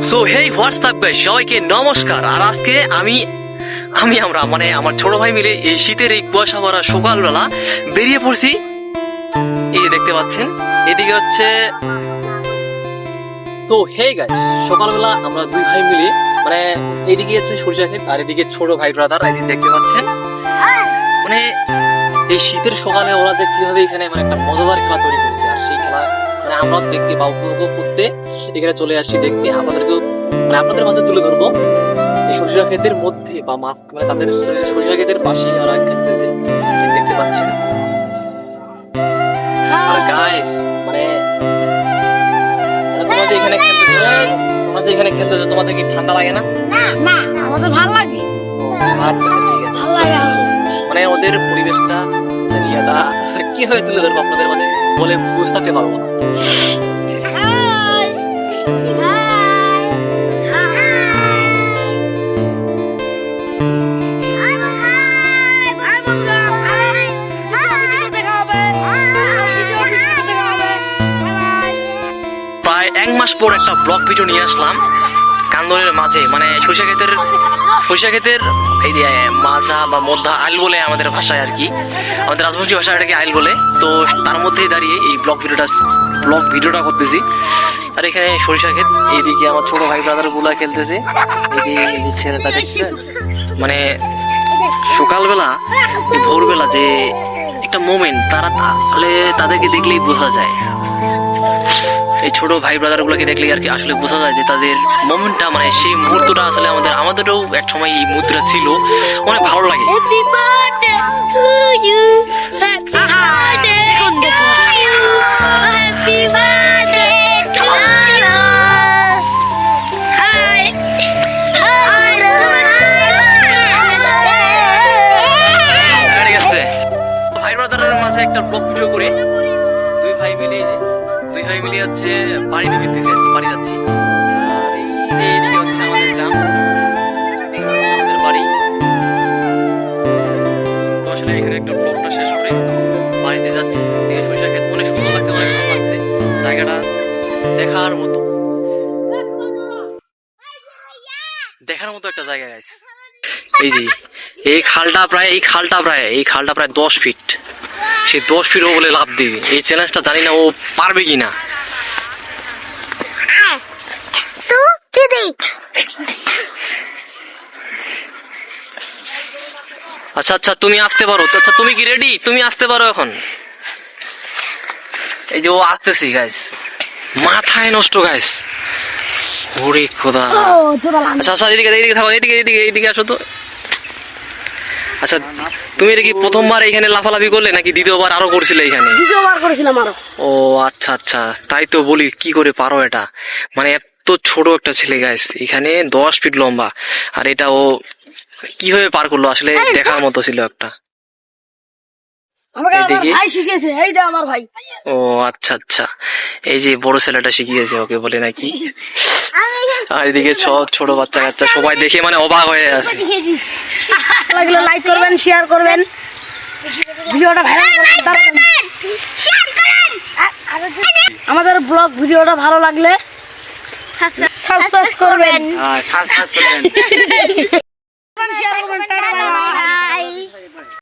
So hey WhatsApp guys, সবাইকে নমস্কার। আর আজকে আমরা মানে আমার ছোট ভাই মিলে এই শীতের এই কুয়াশা ভরা সকালবেলা বেরিয়ে পড়ছি। এই যে দেখতে পাচ্ছেন, এদিকে হচ্ছে তো হেই গাইস, সকালবেলা আমরা দুই ভাই মিলে মানে এইদিকে হচ্ছে সরিষা ক্ষেত আর এদিকে ছোট ভাই ব্রাদার, এদিকে দেখতে পাচ্ছেন মানে এই শীতের সকালে ওরা যে কিভাবে এখানে মানে একটা মজাদার খেলা তৈরি করছে। আর সেই খেলা মানে আমরা দেখতে বা উপভোগ করতে এখানে চলে আসছি দেখতে। আপনাদেরকেও মানে আপনাদের মাঝে তুলে ধরবো এই সরিষা ক্ষেতের মধ্যে বা মাছ মানে তাদের সরিষা ক্ষেতের পাশে ওরা খেলতেছে, দেখতে পাচ্ছেন। আর গাইস মানে তোমরা যে এখানে খেলতেছো তোমাদের কি ঠান্ডা লাগে না? না, আমাদের ভালো লাগে। আচ্ছা ঠিক আছে, মানে ওদের পরিবেশটা ইয়াদা আর কি হয়ে তুলে ধরবো আপনাদের মাঝে বলে বুঝাতে পারবো না। প্রায় এক মাস পর একটা ব্লগ ভিডিও নিয়ে আসলাম কান্দরের মাঝে, মানে সরিষা ক্ষেতের এই যে মাজা বা মধ্যা আইল বলে আমাদের ভাষায় আর কি, আমাদের রাজবংশী ভাষায় এটাকে আইল বলে। তো তার মধ্যেই দাঁড়িয়ে এই ব্লগ ভিডিওটা করতেছি। আর এখানে সরিষা ক্ষেত, এইদিকে আমার ছোট ভাই ব্রাদার গুলা খেলতেছে, এইদিকে ছেলেটা দেখছে মানে সকালবেলা ভোরবেলা যে একটা মোমেন্ট তাদেরকে দেখলেই বোঝা যায়। এই ছোট ভাই ব্রাদার গুলোকে দেখলে আর কি আসলে বোঝা যায় যে তাদের মোমেন্টটা মানে সেই মুহূর্তটা আসলে আমাদেরও এক সময় এই মুহূর্তটা ছিল, অনেক ভালো লাগে। ভাই ব্রাদারের মাঝে একটা ব্লগ ভিডিও করে দুই ভাই মিলে হচ্ছে বাড়ি ফিরতেছি, বাড়ি যাচ্ছি। আর এইদিকে হচ্ছে আমাদের গ্রাম, আমাদের বাড়ি। তো আসলে এখানে একটা ব্লগটা শেষ করে বাড়িতে যাচ্ছি। এদিকে সরিষা ক্ষেত অনেক সুন্দর লাগছে, অনেক ভালো লাগছে জায়গাটা, দেখার মতো একটা জায়গা গাইস। এই যে এই খালটা প্রায় 10 ফিট। সেই 10 ফিট ও বলে লাভ দিবে, এই চ্যালেঞ্জটা জানি না ও পারবে কিনা। আচ্ছা তুমি আসতে পারো তো? আচ্ছা তুমি কি রেডি? তুমি আসতে পারো এখন? এই যে ও আসতেছি গাইস, মাথায় নষ্ট গাইস, ওরে খোদা। আচ্ছা এদিকে থাকো, এদিকে আসো তো। আচ্ছা তুমি এটা কি প্রথমবার এখানে লাফালাফি করলে নাকি দ্বিতীয়বার আরো করছিলে? এখানে দ্বিতীয়বার করেছিলাম আরো। ও আচ্ছা, তাই তো বলি কি করে পারো এটা, মানে এত ছোট একটা ছেলে গাইস, এখানে 10 ফিট লম্বা। আর এটা ও কিভাবে পার করলো আসলে দেখার মতো ছিল একটা। ও আচ্ছা, এই যে বড় ছেলেটা শিখিয়েছে ওকে বলে নাকি। আর এদিকে সব ছোট বাচ্চা কাচ্চা সবাই দেখে মানে অবাক হয়ে আছে। লাইক করবেন, শেয়ার করবেন, ভিডিওটা ভাইরাল করবেন। আমাদের ব্লগ ভিডিওটা ভালো লাগলে সাবস্ক্রাইব করবেন, শেয়ার করবেন।